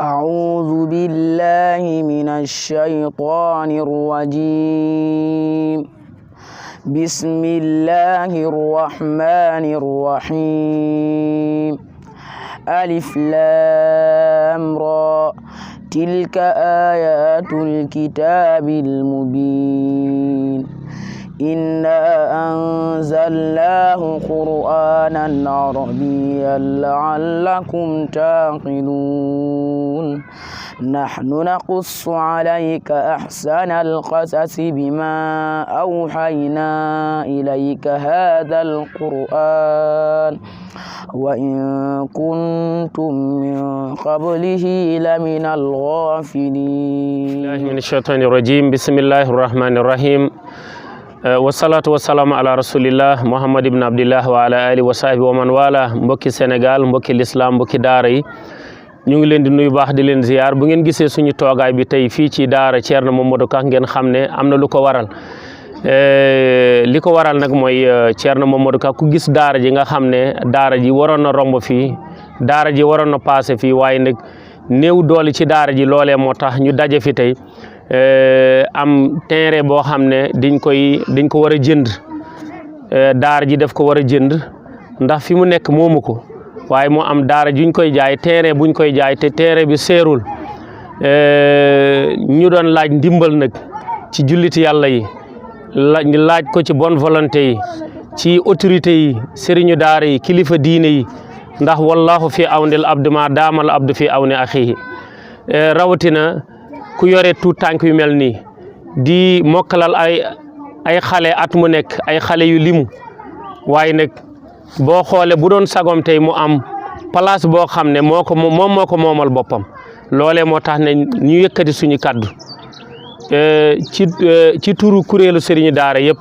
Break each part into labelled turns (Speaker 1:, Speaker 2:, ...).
Speaker 1: أعوذ بالله من الشيطان الرجيم. بسم الله الرحمن الرحيم. ألف لام را تلك آيات الكتاب المبين. إنا أنزلناه قرآنا عربيا لعلكم تعقلون. نحن نقص عليك أحسن القصص بما أوحينا إليك هذا القرآن وإن كنتم من قبله لمن الغافلين.
Speaker 2: من الشيطان الرجيم. بسم الله الرحمن الرحيم. wassalatu wassalamu ala rasulillah Muhammad ibn Abdillah wa ala alihi wa sahbihi wa man wala. Mbokki Sénégal, mbokki l'islam, mbokki daara yi ñu ngi leen di nuyu baax di leen ziar. Bu ngeen gisee suñu toogaay bi tey fii ci daara Thierno Mamadou Ka ngeen xam ne am na lu ko waral. Li ko waral nag mooy Thierno Mamadou Ka ku gis daara ji nga xam ne daara ji waroon na romb fii, daara ji waroon na passé fii, waaye nag néew doole ci daara ji loolee moo tax ñu daje fi tey am terrain boo xam ne dañ ko war a jënd. Daara ji daf ko war a jënd ndax fi mu nekk moomu ko, waaye moo am daara juñ koy jaay, terrain buñ koy jaay te terrain bi seerul. Ñu doon laaj ndimbal nag ci julliti yàlla yi, laaj ko ci bonne volonté yi, ci autorité yi, sëriñu daara yi, kilifa diine yi, ndax wallahu fi awnil abdu ma daamal abdu fi awni axihi. Rawatina ku yore tuut tànk yu mel nii di mokkalal ay xale at mu nekk, ay xale yu limu, waaye nag boo xoolee bu doon sagom tey mu am place boo xam ne moo ko moomal boppam. Loolee moo tax ne ñu yëkkati suñu kaddu ci turu kuréelu sëriñu daara yëpp,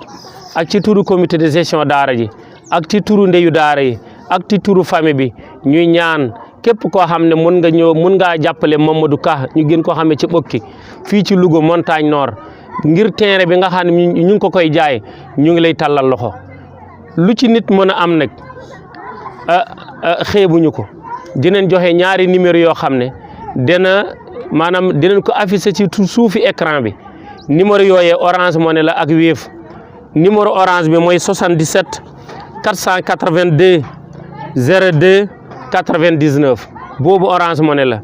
Speaker 2: ak ci turu comité de gestion daara ji, ak ci turu ndeyu daara yi, ak ci turu famille bi. ñuy ñaan képp koo xam ne mun ngaa jàppale Mamadou Ka, ñu gën koo xam ne ci Bokki fii ci Louga montagne nord, ngir terrain bi nga xam ne ñu ngi ko koy jaay. ñu ngi lay tàllal loxo lu ci nit mën a am nag xeebuñu ko. dinañ joxe ñaari numéro yoo xam ne dinañ ko affiché ci suufi écran bi. numéro yooyee Orange Money la ak Wave. numéro Orange bi mooy 77 482 02 99 boobu Orange Money la.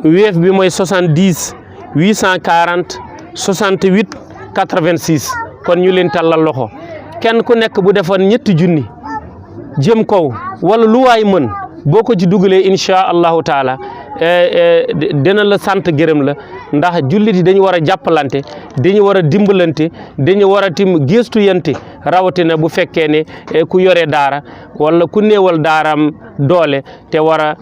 Speaker 2: Wave bi mooy 70 840 68 86. kon ñu leen tàllal loxo kenn ku nekk bu defoon ñetti junni jëm kaw wala lu waay mën boo ko ci dugalee incha allahu taala dina la sant gërëm la, ndax jullit yi dañu war a jàppalante, dañu war a dimbalante, dañu war a tim gëstu yante. rawatina bu fekkee ne ku yore daara wala ku néewal daaraam doole te war a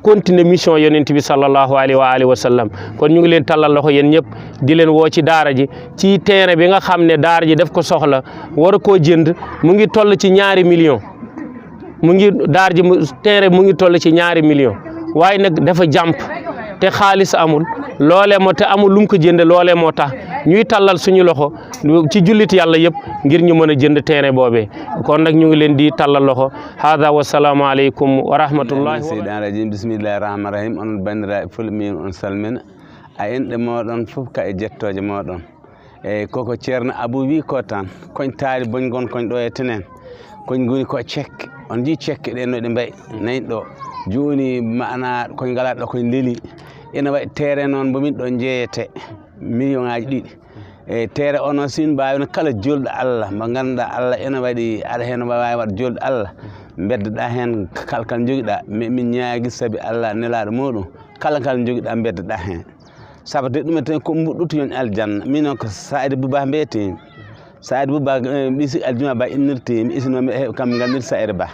Speaker 2: continuer mission yonent bi sallallahu alayhi wa sallam. kon ñu ngi leen tàllal loxo yéen ñëpp di leen woo ci daara ji, ci terrain bi nga xam ne daara ji daf ko soxla, war a koo jënd. mu ngi toll ci $2 millions. daara ji terrain mu ngi toll ci $2 millions, waaye nag dafa jàmp te xaalis amul. loolee moo te amul lu mu ko jënd. loolee moo tax ñuy tàllal suñu loxo ci jullit yàlla yëpp ngir ñu mën a jënd terrain boobee. kon nag ñu ngi leen di tàllal loxo. hada wasalaamu aleykum wa rahmatullahi
Speaker 3: seydan rajim. bismillahi rahmani rahim. onon bandiraɓe fulɓe on salmina a enɗe moɗon fof ka e jettoje moɗon. eyyi koko ceerno Abou wi ko tan koñ taari boñ gon koñ ɗo e tenen koñ goni ko cekke. on ji cekke ɗe no ɗe mbayi nayi ɗo joni mana koñ ngalaɗo koñ leeli. ina waɗi terrain noon bomin ɗo jeeyete million ngaji ɗiɗi. e terrain o noon sin mbawino kala julɗo Allah mo ganduɗa Allah ina waɗi aɗa hen wawi waɗ julɗo Allah beddoɗa hen kala kal joguiɗa. min ñaagui saabi Allah nelaɗo muɗum kala kal joguiɗa beddoɗa hen, saabu de ɗumen tan ko mbuɗɗuto yon aljanna. min noon ko Saïd Bouba mbiyetemi. Saïd Bouba ɓisi aljuma ba innirtemi isinomi kam gandir Saïd Ba.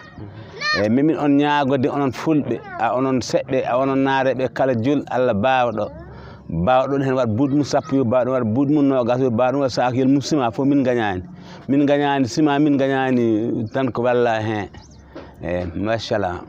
Speaker 3: eyyi min on ñaagode onon fulɓe, a onon seɓɓe, a onon naareɓe, kala julɗo Allah bawɗo hen waɗa buuɗi mum 10 yo, bawɗo waɗa buuɗi mum 20 yo, bawɗo waɗa sakuyel mum ciment fof min gañani ciment, min gañani tan ko walla hen. eyyi machallah.